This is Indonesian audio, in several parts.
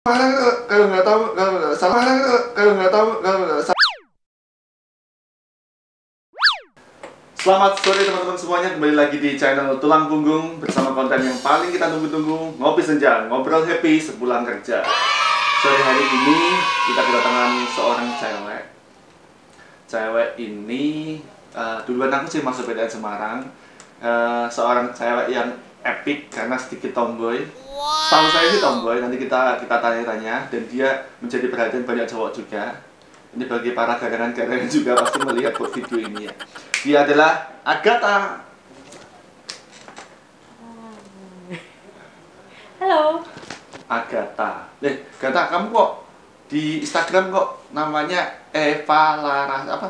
Kalau nggak tahu, kalau nggak tahu. Selamat sore teman-teman semuanya, kembali lagi di channel Tulang Punggung bersama konten yang paling kita tunggu-tunggu, Ngopi Senja, ngobrol happy sepulang kerja. Sore hari ini kita kedatangan seorang cewek. Cewek ini duluan aku sih masuk PTN Semarang. Seorang cewek yang epic karena sedikit tomboy. Setahu saya sih tomboy, nanti kita tanya-tanya, dan dia menjadi perhatian banyak cowok juga. Ini bagi para garangan-garangan juga pasti melihat video ini ya. Dia adalah Agatha. Halo. Agatha. Agatha, kamu kok di Instagram kok namanya Eva Laras apa?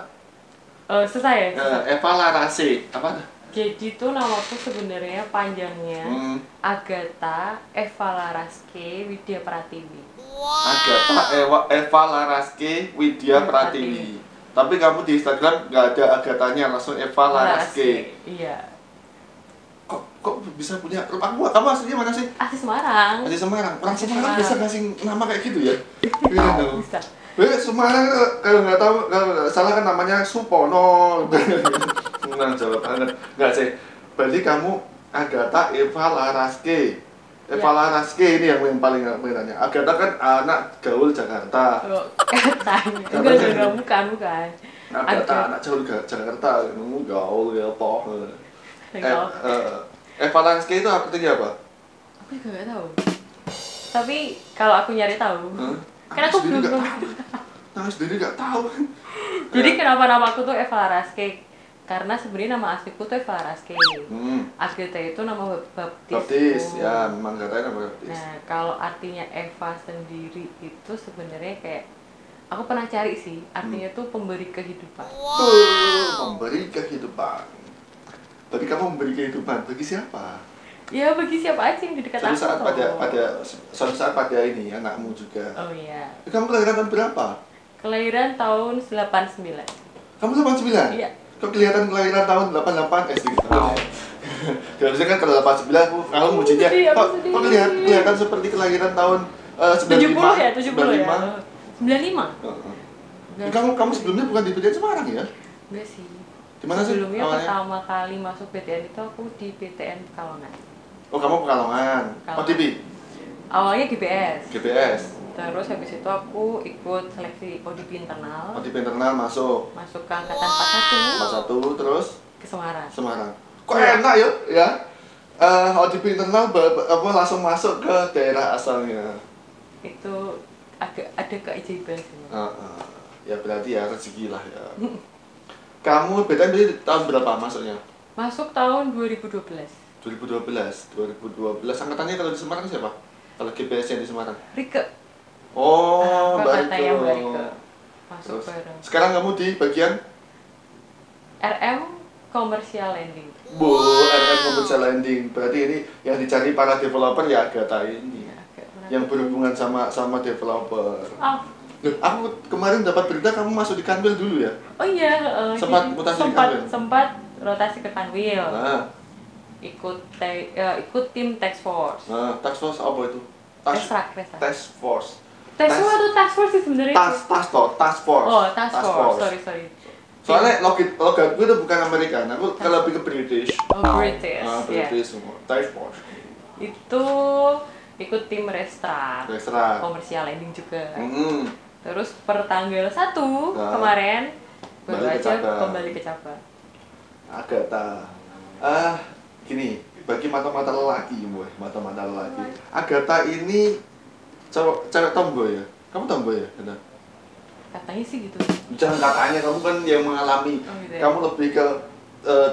Susah ya? Eva Larase apa? Jadi tuh namaku sebenarnya panjangnya Agatha Eva Laraske Widya Pratiwi. Agatha Eva Laraske Widya Pratiwi. Tapi kamu di Instagram nggak ada Agathanya, langsung Eva Laraske. Iya. Kok bisa punya? Kamu aslinya mana sih? Asli Semarang. Asli Semarang. Orang Semarang bisa ngasih nama kayak gitu ya? Bisa. Semarang kalau nggak tahu, kalau salah kan namanya Supono. Senang jawab banget. Nggak sih. Berarti kamu Agatha Eva Laraske. Eva Laraske ini yang paling tanya. Agatha kan anak gaul Jakarta. Katanya. Enggak, bukan. Agatha anak gaul Jakarta. Kamu gaul ya toh. Eva Laraske itu artinya apa? Aku juga nggak tahu. Tapi kalau aku nyari tahu, karena aku belum Nah, sendiri nggak tahu. Jadi kenapa nama aku tuh Eva Laraske? Karena sebenarnya nama asliku tuh Eva Laraske. Agatha itu nama baptis. Baptis, ya memang katanya nama baptis. Nah, kalau artinya Eva sendiri itu sebenarnya kayak aku pernah cari sih, artinya tuh pemberi kehidupan. Memberi kehidupan. Tapi kamu memberi kehidupan bagi siapa? Ya bagi siapa aja yang di dekat aku. Suatu saat pada ini anakmu juga. Oh iya. Kamu kelahiran tahun berapa? Kelahiran tahun 89. Kamu 89? Iya. Kok kelihatan kelahiran tahun 88 SD? Biasanya kan kalau 89 kamu mujinya kok kelihatan seperti kelahiran tahun 70 ya, 70 ya. 95. Kamu sebelumnya bukan di PTN Semarang ya? Enggak sih. Di mana sih? Sebelumnya pertama kali masuk PTN itu aku di PTN Pekalongan. Oh, kamu Pekalongan. Oh, TV? Awalnya GPS. GPS. Terus habis itu aku ikut seleksi ODP internal. ODP internal masuk ke angkatan 41. Terus Ke Semarang. Kok enak ya? ODP internal langsung masuk ke daerah asalnya. Itu ada keajaiban sih. Ya berarti ya rezeki lah ya. Kamu PTN tahun berapa masuknya? Masuk tahun 2012. 2012 angkatannya kalau di Semarang siapa? Kalau GPS-nya di Semarang? Rike. Oh, Mbak Rike. Masuk bareng. Sekarang kamu di bagian? RM Commercial Lending. RM Commercial Lending. Berarti ini yang dicari para developer ya Agatha ini. Yang berhubungan sama developer. Aku kemarin dapat berita kamu masuk di Kanwil dulu ya? Oh iya, sempat mutasi di Kanwil? Sempat rotasi ke Kanwil. Ikut tim task force. Task force apa itu? Task force. Task force atau task force sih sebenarnya? Task force. Oh, task force. Sorry. Soalnya logatku itu bukan Amerika, aku lebih ke British. Oh, British. British semua. Task force. Itu ikut tim Restart. Komersial Lending juga. Terus per tanggal 1 kemarin baru aja kembali ke cabang. Agatha. Gini, bagi mata-mata lelaki, mata-mata lelaki. Agatha ini cewek tomboy ya? Kamu tomboy ya? Katanya sih gitu. Jangan katanya, kamu kan yang mengalami. Gitu ya? Kamu lebih ke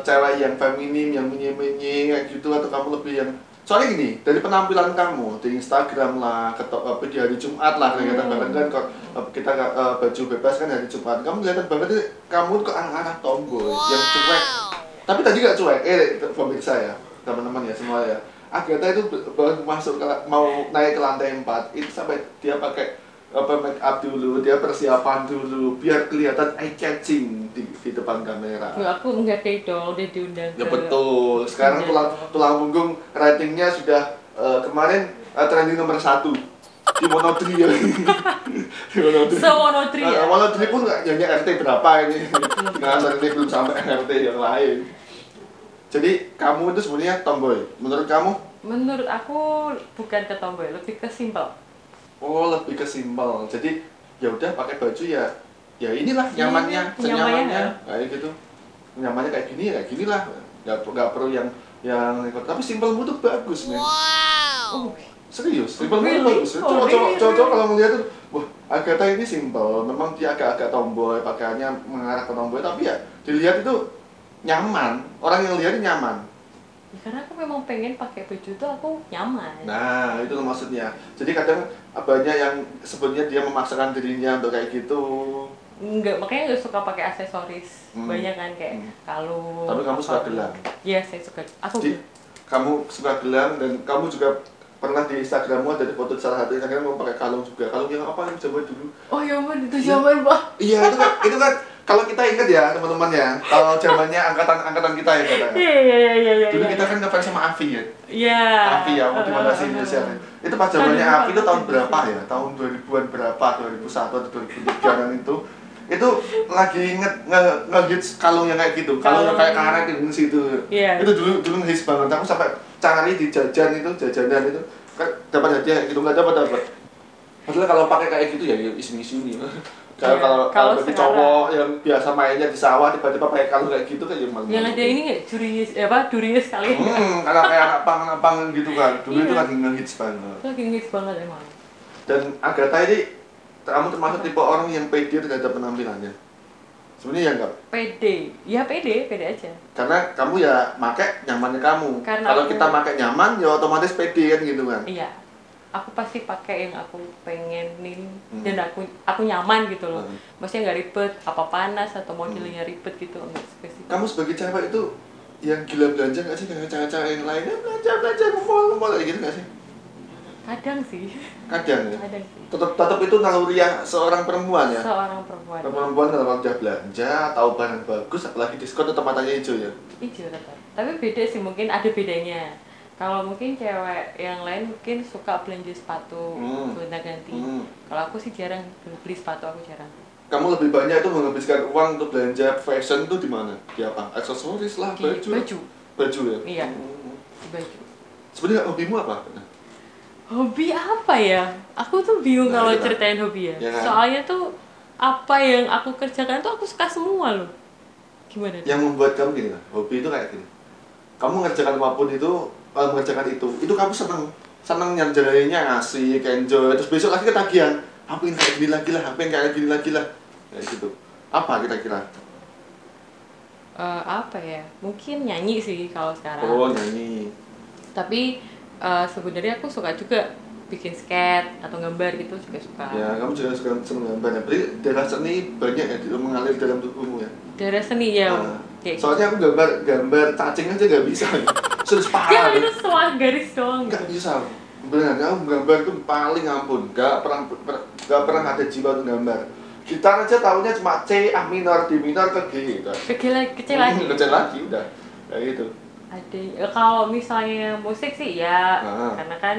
cewek yang feminim, yang menye-menye kayak gitu, atau kamu lebih yang... Soalnya gini, dari penampilan kamu di Instagram lah, di hari Jumat lah, kelihatan banget kan kita baju bebas kan hari Jumat. Kamu kelihatan banget kamu ke arah tomboy, yang cuek. Tapi tadi gak cuek, pemirsa ya, teman-teman ya semua ya. Agatha itu baru masuk mau naik ke lantai 4, itu sampai dia pakai make up dulu, dia persiapan dulu biar kelihatan eye catching di depan kamera. Aku nggak kayak dong, udah diundang. Ya betul. Sekarang tulang punggung ratingnya sudah kemarin trending nomor 1 di Wonodri ya. Di Wonodri. Wonodri ya. Wonodri pun nggak RT berapa ini. Nggak RT belum sampai RT yang lain. Jadi kamu itu sebenarnya tomboy. Menurut kamu? Menurut aku bukan ke tomboy, lebih ke simple. Oh, lebih ke simple. Jadi ya udah pakai baju ya inilah nyamannya, senyamannya kayak gitu. Nyamannya kayak gini ya gini lah. Nggak perlu yang tapi simpelmu tuh bagus nih. Wow. Serius, simpelmu tuh bagus. Cowok kalau melihat tuh, wah Agatha ini simpel. Memang dia agak tomboy, pakaiannya mengarah ke tomboy, tapi ya dilihat itu nyaman. Orang yang lihat nyaman. Ya, karena aku memang pengen pakai baju itu aku nyaman. Nah, itu maksudnya. Jadi kadang banyak yang sebenarnya dia memaksakan dirinya untuk kayak gitu. Enggak, makanya nggak suka pakai aksesoris. Banyak kan kayak kalung. Tapi kamu suka gelang? Iya, saya suka. Kamu suka gelang dan kamu juga pernah di Instagrammu ada foto di salah satu Instagram kamu pakai kalung juga. Kalung yang apa yang coba dulu? Oh ya ampun, itu zaman Pak. Iya, itu kan kalau kita ingat ya teman-teman ya, kalau zamannya angkatan kita ya katanya. Iya. Dulu kita kan ngefans sama Avi ya. Iya. Avi ya, motivasi Indonesia. Itu pas zamannya Avi itu tahun berapa ya? Tahun 2000-an berapa? 2001 atau 2003 itu lagi nge-hits kalung yang kayak gitu, kalung yang kayak karet di situ. Yeah. Itu dulu nge-hits banget. Aku sampai cari di jajanan itu kan dapat hadiah gitu, nggak dapat. Padahal kalau pakai kayak gitu ya isu-isu nih. Kalau bagi cowok yang biasa mainnya di sawah tiba-tiba pakai kalung kayak gitu kan ya malu. Yang ada ini nggak durinya sekali. Kalau kayak anak pang gitu kan. Dulu itu lagi nge-hits banget. Lagi nge-hits banget emang. Dan Agatha ini kamu termasuk tipe orang yang pede terhadap penampilannya? Sebenarnya ya enggak? Pede aja. Karena kamu ya pakai nyamannya kamu. Kalau kita pakai nyaman ya otomatis pede kan gitu kan? Iya. Aku pasti pakai yang aku pengenin dan aku nyaman gitu loh. Maksudnya nggak ribet, apa panas atau modelnya ribet gitu, enggak spesifik. Kamu sebagai cewek itu yang gila belanja nggak sih kayak cewek-cewek yang lainnya belanja ke mall kayak gitu nggak sih? Kadang sih. Kadang ya? Kadang sih. Tetap itu naluriah seorang perempuan ya? Seorang perempuan. Perempuan kalau udah belanja, tahu barang bagus, apalagi diskon tetap matanya hijau ya? Hijau tetap. Tapi beda sih, mungkin ada bedanya. Kalau mungkin cewek yang lain mungkin suka belanja sepatu, gonta-ganti. Kalau aku sih jarang beli sepatu, aku jarang. Kamu lebih banyak itu menghabiskan uang untuk belanja fashion itu di mana? Di apa? Aksesoris lah, baju. Baju ya? Iya. Baju. Sebenarnya hobimu apa? Hobi apa ya? Aku tuh bingung kalau ceritain hobi ya. Kan? Soalnya tuh apa yang aku kerjakan tuh aku suka semua loh. Gimana? Yang membuat kamu gini lah, hobi itu kayak gini. Kamu ngerjakan apapun itu, kalau mengerjakan itu kamu seneng nyarjalaninnya ngasih, enjoy, terus besok lagi ketagihan. Apa yang kayak gini lagi lah, apa yang kayak gini lagi lah. Kayak gitu. Apa kira-kira? Apa ya? Mungkin nyanyi sih kalau sekarang. Oh, nyanyi. Tapi sebenarnya aku suka juga bikin skate atau gambar gitu juga suka. Ya, kamu juga suka gambar. Berarti darah seni banyak ya mengalir dalam tubuhmu ya? Darah seni ya. Soalnya aku gambar cacing aja gak bisa. Sudah parah. Ya itu semua garis doang. Gak bisa. Beneran, aku gambar itu paling ampun. Gak pernah ada jiwa untuk gambar. Gitar aja tahunya cuma C, A minor, D minor, ke G gitu. Kecil lagi. Kecil lagi udah. Kayak gitu. Ada. Kalau misalnya musik sih ya, karena kan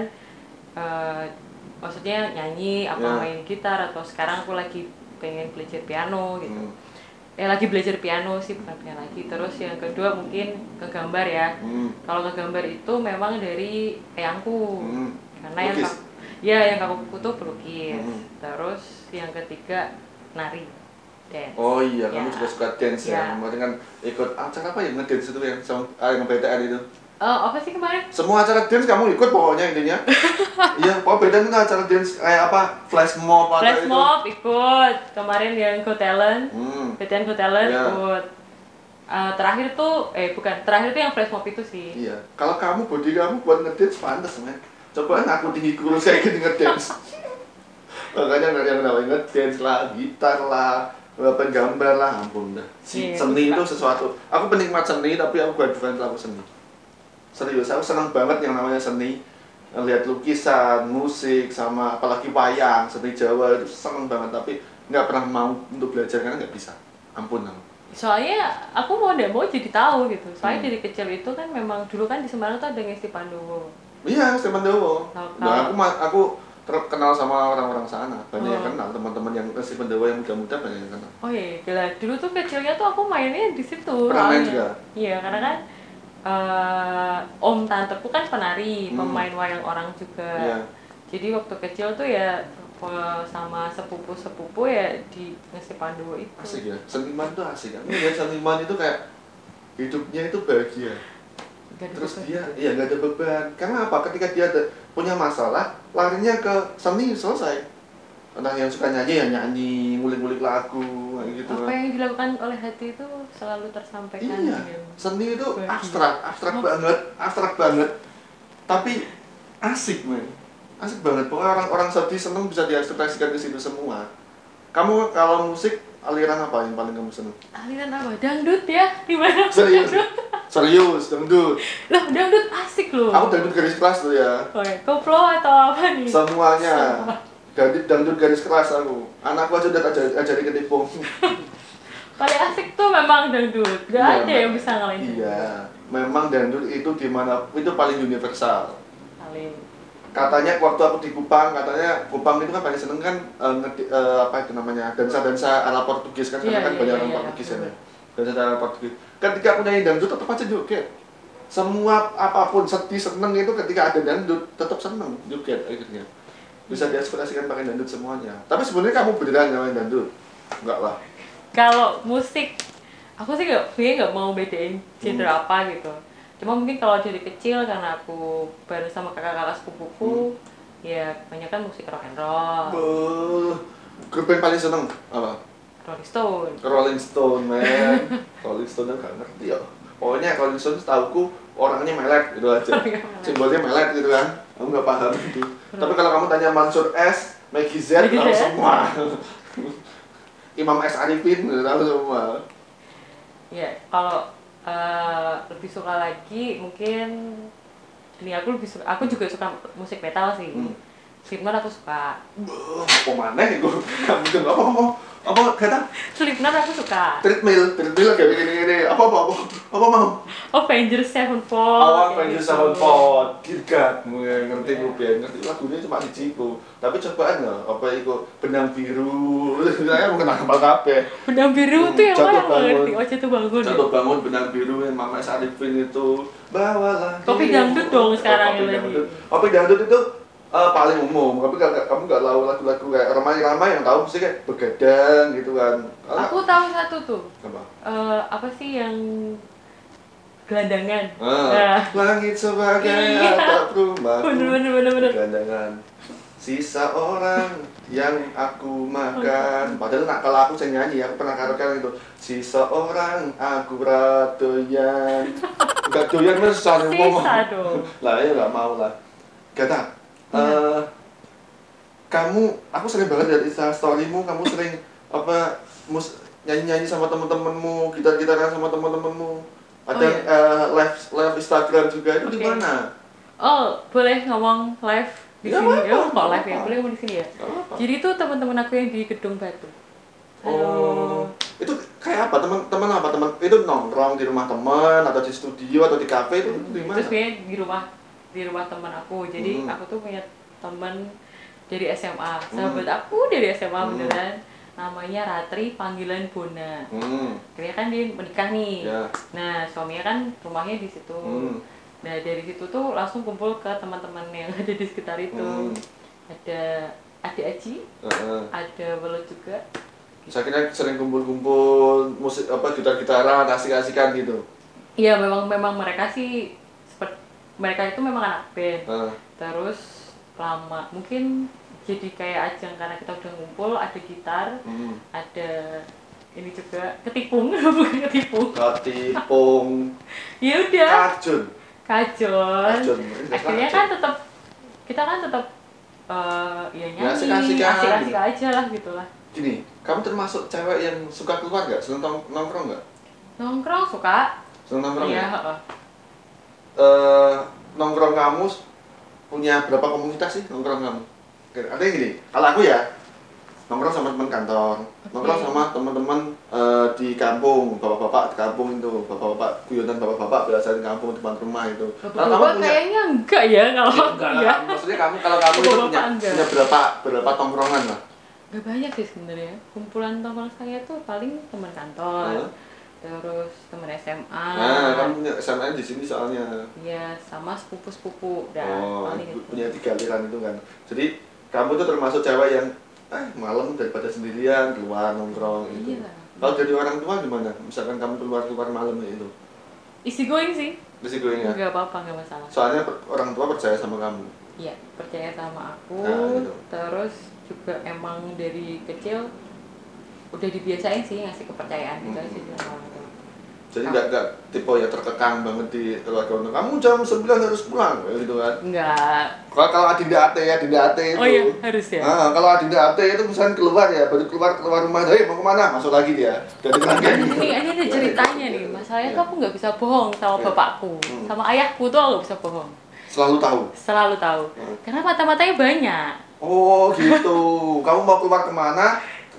maksudnya nyanyi main gitar atau sekarang aku lagi pengen belajar piano gitu. Lagi belajar piano sih, bukan piano lagi. Terus yang kedua mungkin ke gambar ya. Kalau ke gambar itu memang dari eyangku. Karena yang kakakku tuh pelukis. Terus yang ketiga nari. Dance. Oh iya, kamu juga suka dance ya. Kemarin kan ikut acara apa ya ngedance itu yang sama BTN itu. Apa sih kemarin? Semua acara dance kamu ikut pokoknya intinya. Iya, pokoknya BTN itu acara dance kayak apa? Flash mob atau Flash mob ikut. Kemarin yang Got Talent. BTN Got Talent ikut. Terakhir tuh terakhir tuh yang flash mob itu sih. Iya. Kalau kamu body kamu buat ngedance pantas, men. Coba aku tinggi kurus kayak gini ngedance. Makanya nggak yang namanya ngedance lah, gitar lah, gambar lah, ampun dah. Seni itu sesuatu. Aku penikmat seni tapi aku bukan pelaku seni. Serius, aku senang banget yang namanya seni. Lihat lukisan, musik, sama apalagi wayang, seni Jawa itu senang banget. Tapi nggak pernah mau untuk belajar karena nggak bisa. Ampun. Soalnya aku mau jadi tahu gitu. Soalnya dari kecil itu kan memang dulu kan di Semarang tuh ada Ngesti Pandowo. Iya, Ngesti Pandowo. Nah, aku kenal sama orang-orang sana, banyak yang kenal, teman-teman yang masih pendawa yang muda-muda banyak yang kenal. Oh iya, gila. Dulu tuh kecilnya tuh aku mainnya di situ. Pernah main juga? Iya, karena kan om tanteku kan penari, pemain wayang orang juga. Iya. Jadi waktu kecil tuh ya sama sepupu-sepupu ya di ngasih pandu itu. Asik ya, seniman tuh asik kan. Ya, seniman itu kayak hidupnya itu bahagia. Terus dia, iya nggak ada beban. Karena apa? Ketika dia punya masalah, larinya ke seni, selesai. Entah yang suka nyanyi ya nyanyi, ngulik-ngulik lagu, kayak gitu. Apa yang dilakukan oleh hati itu selalu tersampaikan. Iya, seni itu bahagia. abstrak banget. Tapi asik, men. Asik banget. Pokoknya orang-orang sedih seneng bisa diekspresikan di situ semua. Kamu kalau musik aliran apa yang paling kamu seneng? Aliran apa? Dangdut ya? Gimana? Serius? Serius, dangdut. Loh, dangdut asik loh. Aku dangdut garis keras tuh ya. Oh ya, koplo atau apa nih? Semuanya. Dangdut garis keras aku. Anakku aja udah ajarin ketipung. Paling asik tuh memang dangdut. Gak ada yang bisa ngalahin. Iya, memang dangdut itu dimana itu paling universal. Paling. Katanya waktu aku di Kupang, katanya Kupang itu kan paling seneng kan apa itu namanya, dansa-dansa ala Portugis kan, karena kan banyak orang Portugis ya. Dansa ala Portugis. Ketika aku nyanyi dangdut tetap aja joget. Semua apapun sedih seneng itu ketika ada dangdut tetap seneng joget akhirnya. Bisa diekspresikan pakai dangdut semuanya. Tapi sebenarnya kamu beneran nggak main dangdut? Enggak lah. Kalau musik, aku sih nggak mau bedain genre apa gitu. Cuma mungkin kalau dari kecil karena aku bareng sama kakak-kakak sepupuku, ya kebanyakan musik rock and roll. Grup yang paling seneng apa? Rolling Stone. Rolling Stone, man. Rolling Stone kan gak ngerti ya. Pokoknya Rolling Stone setauku orangnya melet gitu aja. Simbolnya melet gitu kan. Aku nggak paham itu. Tapi kalau kamu tanya Mansur S, Maggie Z, tahu semua. Imam S Arifin, tahu semua. Ya, kalau lebih suka lagi mungkin ini aku juga suka musik metal sih. Slipknot aku suka. Apa mana ya gue? Kamu tuh apa kata? Slipknot aku suka. Treadmill kayak gini. Apa mau? Avengers Sevenfold. Avengers Sevenfold. Girgat, ngerti gue biar ngerti lagunya cuma di Ciko. Tapi cobaan nggak? Apa itu benang biru? Saya mau kenal kapal kape. Benang biru tuh yang mana ngerti? Oh jatuh bangun. Jatuh bangun benang biru yang Mama Sarifin itu. Bawalah. Kopi dangdut dong sekarang ya lagi. Kopi dangdut itu paling umum, tapi kamu nggak tahu lagu-lagu kayak ramai-ramai yang tahu mesti kayak begadang gitu kan. Aku tahu satu tuh. Apa? Apa sih yang gelandangan? Langit sebagai atap rumah. Bener. Gelandangan. Sisa orang yang aku makan. Padahal kalau aku saya nyanyi, aku pernah karaoke itu. Sisa orang aku ratoyan. Enggak doyan mas soalnya ngomong. Sisa dong. Lah ya nggak mau lah. Gata. Aku sering banget lihat Insta storymu, kamu sering nyanyi-nyanyi sama temen-temenmu, gitar-gitaran sama temen-temenmu. Ada live Instagram juga, itu di mana? Oh, boleh ngomong live di sini. Apa-apa. Kok live ya? Boleh ngomong di sini ya? Jadi itu teman-teman aku yang di Gedung Batu. Itu kayak apa? Teman apa? Teman itu nongkrong di rumah teman atau di studio atau di kafe itu di mana? Terus kayak di rumah teman aku. Jadi aku tuh punya teman dari SMA. Sahabat aku dari SMA beneran. Namanya Ratri, panggilan Bona. Akhirnya kan dia menikah nih. Yeah. Nah, suaminya kan rumahnya di situ. Nah, dari situ tuh langsung kumpul ke teman-teman yang ada di sekitar itu. Ada Adik Aji, ada Belut juga. Saya kira sering kumpul-kumpul musik gitar-gitaran, asik-asikan gitu. Iya, memang mereka sih mereka itu memang anak band. Terus lama mungkin jadi kayak ajang karena kita udah ngumpul, ada gitar, ada ini juga ketipung, bukan ketipung. Ya udah. Kajun. Akhirnya kan kita tetap ya nyanyi, asik-asik aja lah gitulah. Gini, kamu termasuk cewek yang suka keluar nggak? Seneng nongkrong nggak? Nongkrong suka. Seneng nongkrong ya? Nongkrong kamu punya berapa komunitas sih nongkrong kamu? Ada yang gini, kalau aku ya, nongkrong sama teman kantor, nongkrong sama teman-teman di kampung, bapak-bapak di kampung itu, bapak-bapak guyonan bapak-bapak belajar di kampung depan rumah itu. Kalau kamu punya, kayaknya enggak ya kalau ya, aku enggak, ya. maksudnya kalau kamu itu punya berapa tongkrongan lah? Gak banyak sih sebenarnya. Kumpulan tongkrong saya tuh paling teman kantor, terus teman SMA. Nah, kamu punya SMA di sini soalnya. Iya, sama sepupu-sepupu. Paling itu. Punya 3 aliran itu kan. Jadi kamu tuh termasuk cewek yang malam daripada sendirian keluar nongkrong gitu. Iya. Kalau dari orang tua gimana? Misalkan kamu keluar malam itu? Easy going sih. Easy going ya? Gak apa-apa, gak masalah. Soalnya orang tua percaya sama kamu. Iya, percaya sama aku. Nah, gitu. Terus juga emang dari kecil udah dibiasain sih ngasih kepercayaan gitu sih sama orang tua. Jadi nggak tipe ya terkekang banget di keluarga orang. Kamu jam 9 harus pulang gitu kan? Enggak. Kalau Adinda Ate itu. Oh iya, harus ya. Nah, kalau Adinda Ate itu misalnya keluar ya, baru keluar rumah, mau kemana? Masuk lagi dia. Jadi ini ada ceritanya nih. Masalahnya tuh aku nggak bisa bohong sama bapakku, sama ayahku tuh aku nggak bisa bohong. Selalu tahu. Karena mata-matanya banyak. Oh gitu. Kamu mau keluar kemana?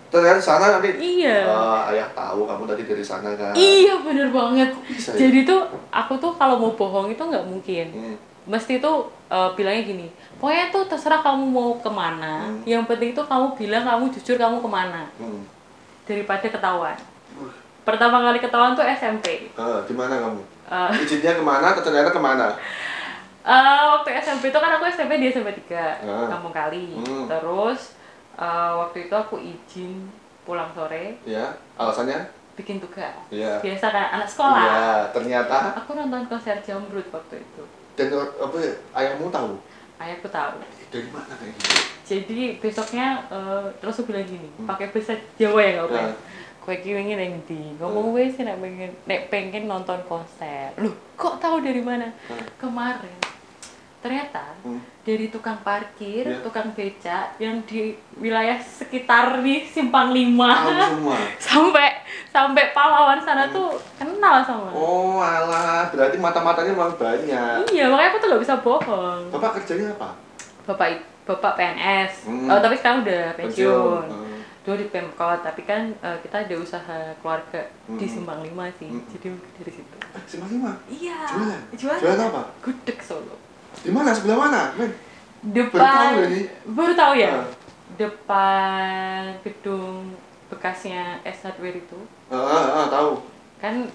Ternyata sana nanti. Iya. Ayah tahu kamu tadi dari sana kan. Iya bener banget. Bisa, jadi tuh aku tuh kalau mau bohong itu nggak mungkin. Mesti tuh bilangnya gini. Pokoknya tuh terserah kamu mau kemana. Yang penting tuh kamu bilang kamu jujur kamu kemana. Daripada ketahuan. Pertama kali ketahuan tuh SMP. Di mana kamu? Izinnya kemana? Ternyata kemana? Waktu SMP itu kan aku SMP di SMP 3 Kampung Kali. Terus waktu itu aku izin pulang sore. Ya, alasannya? Bikin tugas. Ya. Biasa kan anak sekolah. Iya, ternyata aku nonton konser Jambrut waktu itu. Dan apa ya, ayahmu tahu? Ayahku tahu. Dari mana kayak gitu? Jadi besoknya terus aku bilang gini, pakai bahasa Jawa ya nggak apa? Kowe iki wingi nang ndi? Ngomong wis nek pengen nonton konser. Loh, kok tahu dari mana? Kemarin ternyata dari tukang parkir, tukang becak yang di wilayah sekitar nih Simpang 5 sampai Pahlawan sana tuh kenal sama. Oh alah, berarti mata-matanya memang banyak. Iya, makanya aku tuh gak bisa bohong. Bapak kerjanya apa? Bapak PNS. Tapi sekarang udah pensiun. Dulu di Pemkot, tapi kan kita ada usaha keluarga di Simpang 5 sih. Jadi dari situ. Simpang 5? Iya. Jualan apa? Gudeg Solo. Di mana? Sebelah mana? Depan. Baru tahu ya? Depan gedung bekasnya S Hardware itu. Tahu. Kan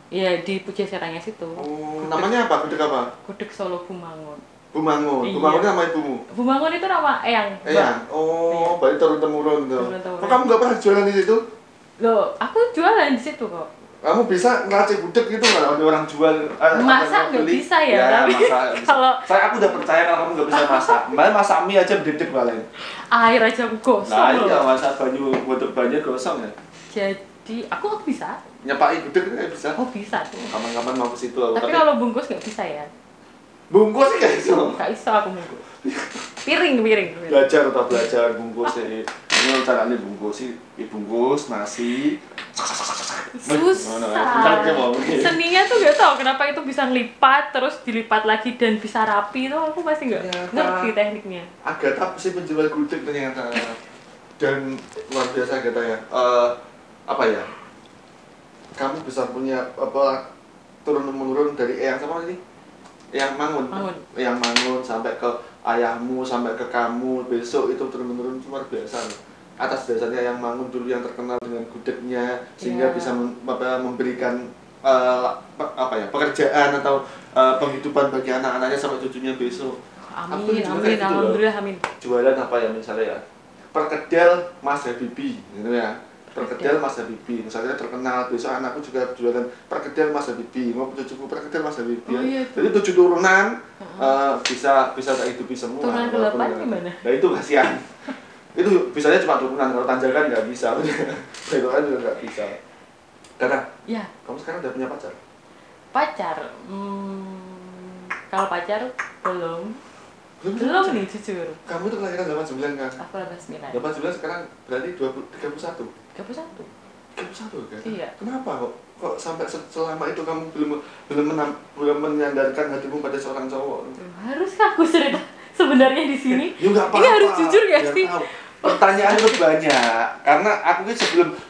ya di Pujaseranya situ. Oh, namanya apa? Gudeg apa? Gudeg Solo Bumangun. Bumangun. Iya. Bumangun nama ibumu? Bumangun itu nama Eyang. Oh, berarti turun-temurun tuh. Turun-temurun. Kok kamu nggak pernah jualan di situ? Loh, aku jualan di situ kok. Kamu bisa ngeracik gudeg gitu nggak? Ada orang jual. Masak nggak bisa ya, tapi kalau aku udah percaya kalau kamu nggak bisa masak. Mbak masak mie aja berdedek paling. Air aja aku gosong. Nah iya, masak butuh banyak gosong ya. Jadi aku bisa. Nyepai gudeg nggak bisa? Oh bisa tuh. Kapan-kapan mau ke situ. Tapi kalau bungkus nggak bisa ya. Bungkus sih nggak bisa. Nggak bisa aku bungkus. Piring. Belajar bungkus ya. Ini caranya bungkus sih, bungkus nasi. Susah. Seninya tuh gak tau kenapa itu bisa ngelipat terus dilipat lagi dan bisa rapi itu aku masih nggak ngerti tekniknya. Agatha sih penjual gudeg ternyata dan luar biasa Agatha ya. Apa ya? Kamu bisa punya apa turun-temurun dari Eyang sama ini? Eyang Mangun. Eyang Mangun sampai ke ayahmu sampai ke kamu besok itu turun-temurun luar biasa loh. Atas dasarnya Eyang Mangun dulu yang terkenal dengan gudegnya sehingga bisa memberikan pekerjaan atau penghidupan bagi anak-anaknya sampai cucunya besok. Amin, alhamdulillah, amin. Jualan apa ya misalnya ya? Perkedel Mas Habibie gitu ya. Perkedel Mas Habibie, misalnya terkenal besok anakku juga jualan perkedel Mas Habibie, mau cucuku perkedel Mas Habibie. Jadi 7 turunan bisa tak hidupi semua. Turunan ke-8 gimana? Nah itu kasihan. Itu bisanya cuma turunan, kalau tanjakan nggak bisa. Belokan juga nggak bisa. Karena kamu sekarang udah punya pacar? Pacar? Kalau pacar belum nih jujur. Kamu tuh kelahiran 89 kan? Aku 89. 89 sekarang berarti 31 kan? Iya. Kenapa kok sampai selama itu kamu belum menyandarkan hatimu pada seorang cowok? Haruskah aku cerita sebenarnya di sini? Ya, ini harus jujur ya sih? Pertanyaan itu banyak, karena aku ini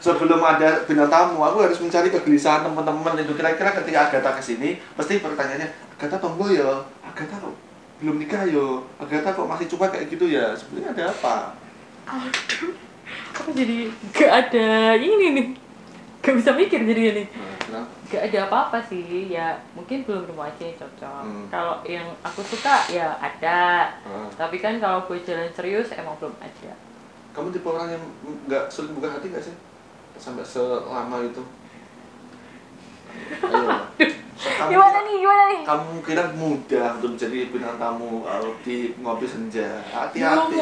sebelum ada bintang tamu, aku harus mencari kegelisahan teman-teman itu. Kira-kira ketika Agatha kesini, pasti pertanyaannya, Agatha tomboy ya, Agatha kok belum nikah yo, Agatha kok masih cuek kayak gitu ya, sebenarnya ada apa? Aduh, aku jadi gak ada ini nih, gak bisa mikir jadi ini. Gak ada apa-apa sih, ya mungkin belum nemu aja yang cocok. Kalau yang aku suka ya ada, tapi kan kalau gue jalan serius emang belum ada. Kamu tipe orang yang nggak sulit buka hati nggak sih? Sampai selama itu? Ayo. Gimana nih? Kamu kira mudah untuk menjadi bintang tamu di Ngopi Senja? Hati-hati,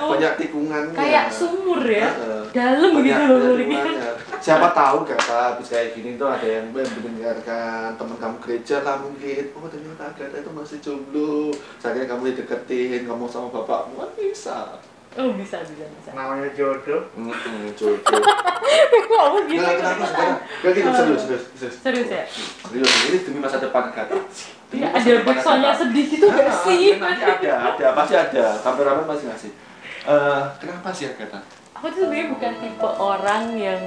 banyak tikungannya. Kayak sumur ya, dalam gitu loh mulutnya. Siapa tahu kata habis kayak gini tuh ada yang mendengarkan teman kamu gereja lah mungkin. Oh ternyata Agatha itu masih jomblo. Saya kira kamu dideketin, ngomong sama bapakmu kan bisa. Oh bisa. Namanya jodoh. Jodoh. Kok gitu? Gak gitu, serius. Serius ya? Serius, ini demi masa depan Agatha. Ya ada backsoundnya sedih gitu gak sih? Nanti ada, pasti ada. Kameramen masih ngasih. Kenapa sih Agatha? Aku tuh sebenarnya bukan tipe orang yang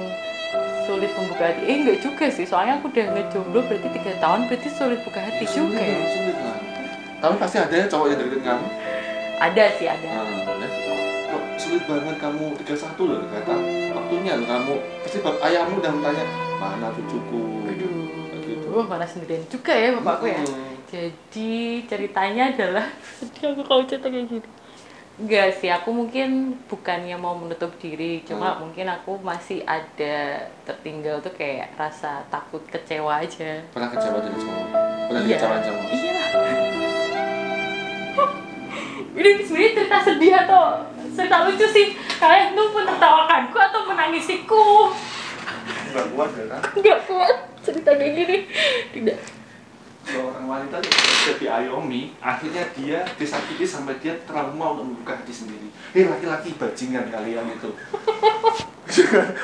sulit membuka hati. Enggak juga sih, soalnya aku udah ngejomblo berarti 3 tahun, berarti sulit buka hati juga ya. Sulit lah. Tapi pasti ada ya cowok yang deketin kamu? Ada sih, ada. Kok sulit banget kamu 31 loh kata waktunya loh kamu pasti ayahmu udah bertanya mana cucuku. Aduh, mana sendirian juga ya bapakku ya. Jadi ceritanya adalah sedih aku kalau cerita kayak gini. Enggak sih, aku mungkin bukannya mau menutup diri, cuma mungkin aku masih ada tertinggal tuh kayak rasa takut kecewa aja. Pernah kecewa dari cowok? Pernah dikecewain cowok? Iya. Ini sebenarnya cerita sedih atau cerita lucu sih? Kalian tuh menertawakanku atau menangisiku? Enggak kuat ya kan? Enggak kuat cerita kayak gini. Tidak. Seorang wanita yang diayomi, akhirnya dia disakiti sampai dia trauma untuk membuka hati sendiri. Laki-laki bajingan kalian itu.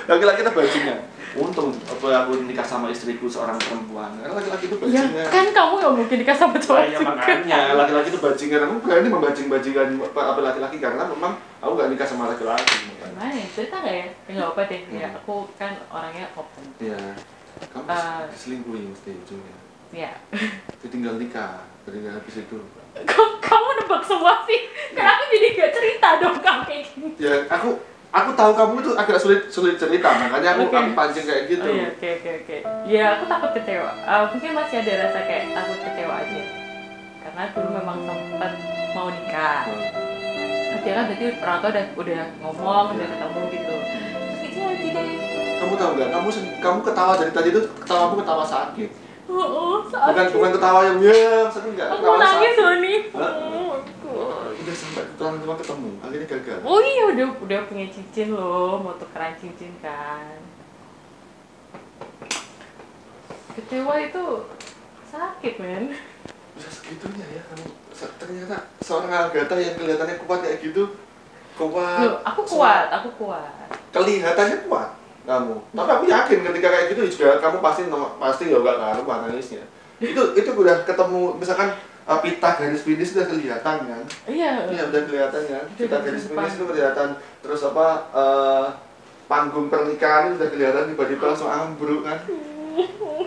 Laki-laki itu bajingan. Untung aku nikah sama istriku seorang perempuan. Karena laki-laki itu bajingan. Ya, kan kamu yang mungkin nikah sama cowok ya, makanya laki-laki itu bajingan. Aku berani membajing-bajingan apa laki-laki karena memang aku gak nikah sama laki-laki. Gimana ya? Cerita gak ya? Enggak apa deh. Ya, aku kan orangnya open. Iya. Kamu diselingkuhi mesti ujungnya. Iya. Tinggal nikah, tinggal habis itu. Kamu nebak semua sih. Karena aku jadi gak cerita dong kamu kayak gini. Ya, aku tahu kamu itu agak sulit cerita, makanya aku pancing kayak gitu. Oh, iya, oke. Ya, aku takut kecewa. Mungkin masih ada rasa kayak takut kecewa aja. Karena dulu memang sempat mau nikah. Dia kan berarti orang tua udah ngomong, udah ketemu gitu. Terus itu aja deh. Kamu tahu nggak? Kamu ketawa dari tadi itu ketawamu ketawa sakit. Sakit. Bukan ketawa yang ya, sedih nggak? Aku nangis loh nih. Udah sampai tuan rumah ketemu, akhirnya gagal. Oh iya udah punya cincin loh, mau tukeran cincin kan. Kecewa itu sakit men. Bisa segitunya ya kamu. Ternyata seorang Agatha yang kelihatannya kuat kayak gitu, kuat. Loh, aku kuat. Kelihatannya kuat kamu. Tapi aku yakin ketika kayak gitu juga kamu pasti ya gak karuan nangisnya. Itu udah ketemu misalkan pita garis finish udah kelihatan kan? Iya. Iya udah kelihatan kan? Pita garis finish itu kelihatan. Terus panggung pernikahan itu udah kelihatan tiba-tiba langsung ambruk kan?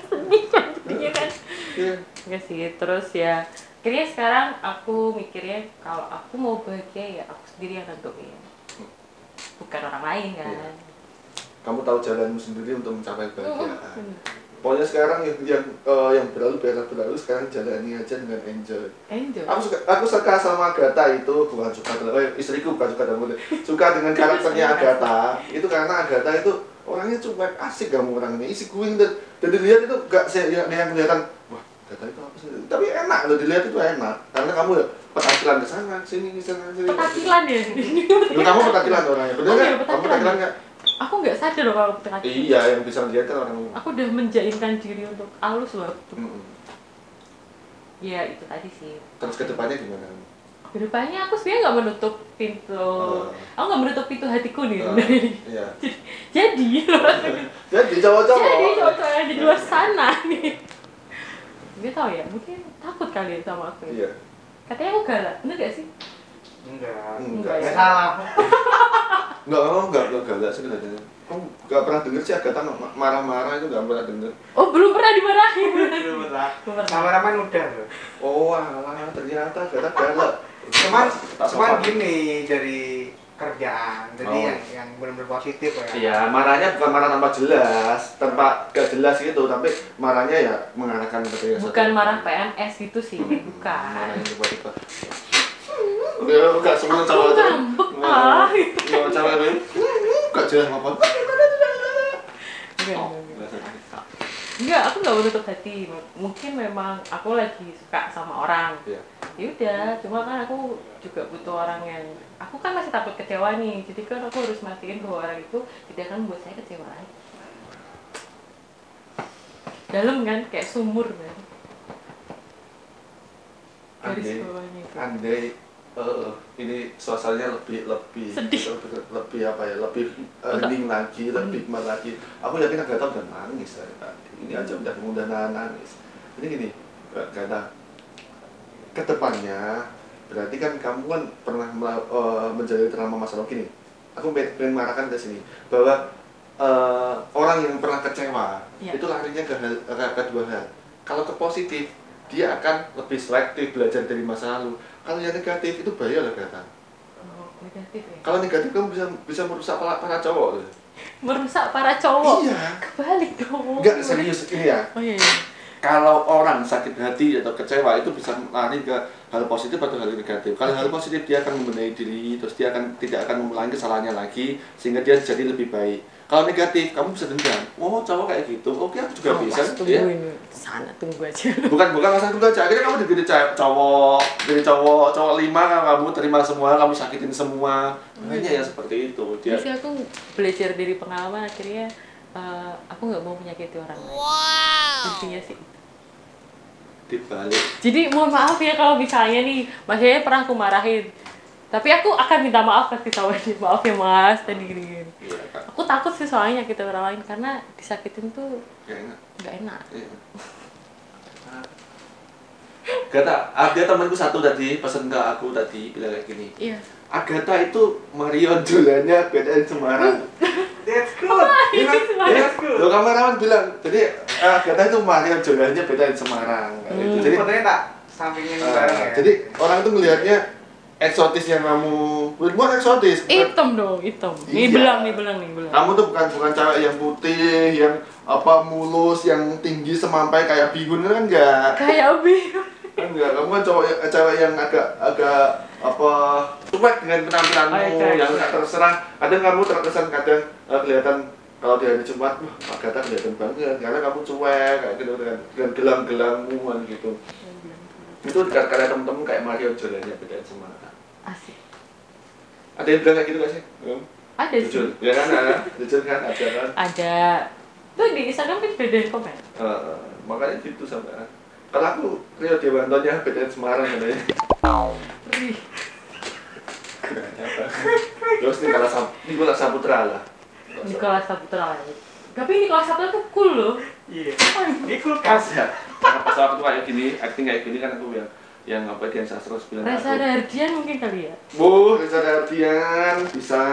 Sedih kan? Iya. Enggak sih, terus ya kayaknya sekarang aku mikirnya kalau aku mau bahagia ya aku sendiri yang nentuin, bukan orang lain kan. Iya. Kamu tahu jalanmu sendiri untuk mencapai kebahagiaan. Pokoknya sekarang yang berlalu biarlah berlalu, sekarang jalani aja dengan enjoy. Aku suka sama Agatha itu bukan suka istriku bukan suka dengan karakternya Agatha. Itu karena Agatha itu orangnya cuek, asik kamu orangnya, isi kuing dan dilihat itu gak yang kelihatan wah Agatha itu apa sih? Tapi enak loh dilihat itu enak karena kamu petakilan ke sana sini. Petakilan ya? Kamu petakilan orangnya, bener nggak? Kamu petakilan nggak? Aku nggak sadar loh kalau petakilan. Iya, yang bisa melihat kan orang. Aku udah menjainkan diri untuk halus loh. Ya itu tadi sih. Terus kedepannya gimana? Kedepannya aku sebenarnya nggak menutup pintu. Aku nggak menutup pintu hatiku nih. Iya. Jadi cowok-cowok. Jadi cowok-cowok yang di luar sana nih. Dia tahu ya, mungkin takut kali sama aku. Iya. Katanya aku galak, bener gak sih? Enggak ya. salah. Enggak galak sebenarnya. Kamu enggak pernah denger sih Agatha marah-marah itu enggak pernah denger. Oh, belum pernah dimarahin. Belum lah. Kameramen udah loh. Oh, alah ternyata Agatha galak. Cuman gini dari kerjaan, jadi yang benar-benar positif ya. Iya, marahnya bukan marah tanpa jelas, tanpa gak jelas gitu, tapi marahnya ya mengarahkan ke Bukan marah PNS gitu sih, bukan. Marahnya tiba-tiba. Ya, gak semua cowok itu. Ngambek ah. Cowok itu gak jelas apa. Enggak, aku nggak menutup hati. Mungkin memang aku lagi suka sama orang. Iya. Ya udah, cuma kan aku juga butuh orang yang aku kan masih takut kecewa nih. Jadi kan aku harus mastiin bahwa orang itu tidak akan membuat saya kecewa lagi. Dalam kan, kayak sumur kan. Garis bawahnya itu. Andai ini suasananya lebih sedih, lebih apa ya, lebih hening lagi, lebih hikmat lagi. Aku yakin Agatha udah nangis dari tadi. Ini aja udah nangis. Ini gini, Agatha, kedepannya berarti kan kamu kan pernah menjalani trauma masa lalu gini. Aku pengen marahkan ke sini bahwa orang yang pernah kecewa itu larinya ke dua hal. Kalau ke positif, dia akan lebih selektif belajar dari masa lalu. Kalau yang negatif itu bahaya lah Agatha. Oh, negatif ya. Kalau negatif kamu bisa merusak para cowok loh. Merusak para cowok. Iya. Kebalik dong. Enggak serius ini ya. Oh iya. Kalau orang sakit hati atau kecewa itu bisa lari ke hal positif atau hal negatif. Kalau hal positif dia akan membenahi diri, terus dia tidak akan mengulangi kesalahannya lagi sehingga dia jadi lebih baik. Kalau negatif, kamu bisa dendam. Oh, cowok kayak gitu. Oke, aku juga bisa. Tungguin sana, tunggu aja. Bukan masalah tunggu aja. Akhirnya kamu jadi cowok 5 kan kamu terima semua, kamu sakitin semua. Makanya ya seperti itu. Jadi aku belajar dari pengalaman akhirnya aku nggak mau menyakiti orang lain. Wow. Intinya sih. Dibalik. Jadi mohon maaf ya kalau misalnya nih, masnya pernah aku marahin. Tapi aku akan minta maaf pasti sama dia. Maaf ya mas, tadi gini-gini. Iya, Kak. Aku takut sih soalnya nyakitin orang lain karena disakitin tuh Gak enak. Iya. Ada temanku satu tadi pesen ke aku tadi bilang kayak gini. Iya. Agatha itu Mario Jolanya bedain Semarang. That's good. That's good. Lo kameraman bilang, jadi Agatha itu Mario Jolanya bedain Semarang. Jadi fotonya tak sampingin bareng ya. Jadi orang tuh melihatnya eksotisnya kamu, bukan eksotis. Hitam dong, hitam. Iya. Nih belang. Kamu tuh bukan cewek yang putih, yang mulus, yang tinggi semampai kayak Bigun kan enggak? Kayak Bigun. Kan enggak, kamu kan cewek yang agak cuek dengan penampilanmu, yang enggak terserah. Kadang kamu terkesan, kadang kelihatan kalau di hari Jumat, Agatha kelihatan banget karena kamu cuek kayak gitu dengan gelang-gelangmu kan gitu. Itu karena temen-temen kayak Mario Jolanya bedain Semarang. Asik. Ada yang bilang kayak gitu gak sih? Ada jujur. sih. Ya kan, jujur kan, ada kan? Ada. Tuh di Instagram kan bedain komen. Makanya gitu sampai. Kalau aku Rio Dewantonya bedain Semarang katanya. Rih. Terus Nicholas Saputra lah. Nicholas Saputra lah. Tapi Nicholas Saputra tuh cool loh. Iya. Ikut Ya. Pas waktu kayak gini, acting kayak gini kan aku yang apa Dian Sastro bilang. Reza Rahardian mungkin kali ya. Reza Rahardian bisa.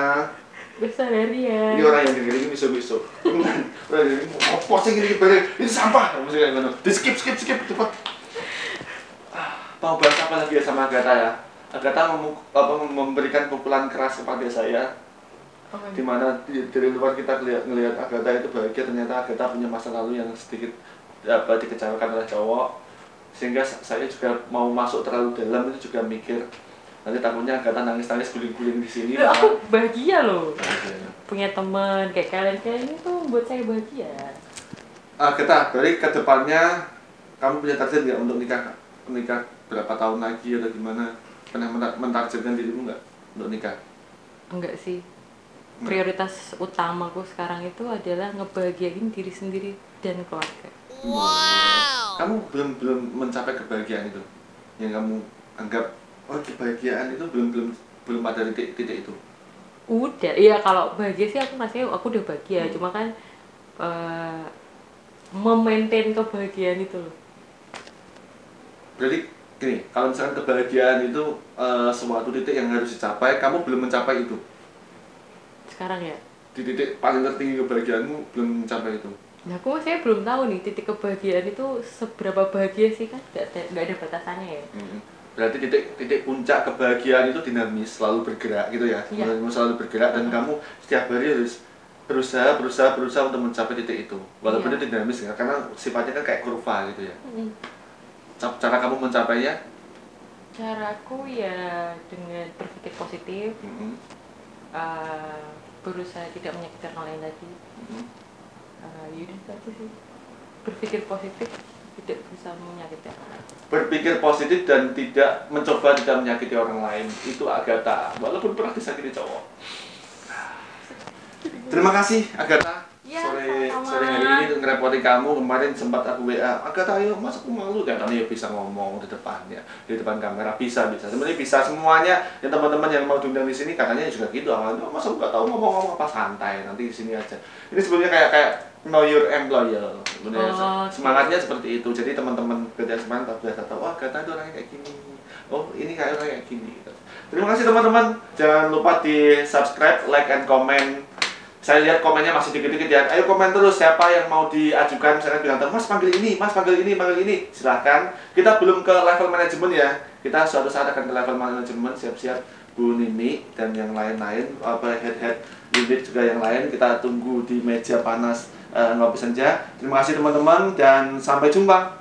Reza Rahardian. Ini orang yang dengerin besok-besok. Apa sih gini ini sampah. Mesti kayak gitu. Di skip cepat. Mau bahas apa lagi ya sama Agatha ya? Agatha memberikan pukulan keras kepada saya. Dimana dari luar kita ngelihat Agatha itu bahagia, ternyata Agatha punya masa lalu yang sedikit dikecewakan oleh cowok, sehingga saya juga mau masuk terlalu dalam itu juga mikir nanti takutnya Agatha nangis guling-guling di sini. Aku bahagia loh. Punya teman kayak kalian itu buat saya bahagia. Agatha, dari kedepannya kamu punya target nggak untuk menikah berapa tahun lagi atau gimana? Pernah mentargetkan dirimu nggak untuk nikah? Enggak sih. Prioritas utamaku sekarang itu adalah ngebahagiain diri sendiri dan keluarga. Wow. Kamu belum mencapai kebahagiaan itu, yang kamu anggap kebahagiaan itu belum pada titik itu. Udah, iya kalau bahagia sih aku udah bahagia, cuma kan memaintain kebahagiaan itu loh. Berarti gini, kalau misalkan kebahagiaan itu suatu titik yang harus dicapai, kamu belum mencapai itu. Sekarang ya? Di titik paling tertinggi kebahagiaanmu belum mencapai itu. Nah, saya belum tahu nih titik kebahagiaan itu seberapa bahagia sih, kan nggak ada batasannya ya. Berarti titik puncak kebahagiaan itu dinamis, selalu bergerak gitu ya. Iya. Selalu bergerak dan kamu setiap hari harus berusaha untuk mencapai titik itu. Walaupun itu dinamis ya, karena sifatnya kan kayak kurva gitu ya. Cara kamu mencapainya? Caraku ya dengan berpikir positif, berusaha tidak menyakiti orang lain lagi. Yaudah itu aja sih. Berpikir positif, tidak berusaha menyakiti orang lain. Berpikir positif dan tidak mencoba tidak menyakiti orang lain, itu Agatha, walaupun pernah disakiti cowok. Terima kasih Agatha. Ya, sore hari ini untuk ngerepotin kamu. Kemarin sempat aku WA, Agatha ayo, masa aku malu? Katanya ya bisa ngomong di depannya, di depan kamera, bisa. Sebenarnya bisa semuanya. Yang teman-teman yang mau diundang di sini katanya juga gitu awalnya. Masa aku nggak tahu ngomong apa, santai, nanti di sini aja. Ini sebenarnya kayak know your employer. Semangatnya seperti itu. Jadi teman-teman kerjaan semangat biasa tahu, wah Agatha itu orangnya kayak gini. Oh ini kayak orangnya kayak gini. Terima kasih teman-teman. Jangan lupa di subscribe, like, and comment. Saya lihat komennya masih dikit-dikit ya. Ayo komen terus siapa yang mau diajukan. Misalkan bilang, Mas panggil ini, Mas panggil ini. Silahkan. Kita belum ke level manajemen ya. Kita suatu saat akan ke level manajemen. Siap-siap Bu Nini dan yang lain-lain. Head unit juga yang lain. Kita tunggu di meja panas ngopi senja. Terima kasih teman-teman dan sampai jumpa.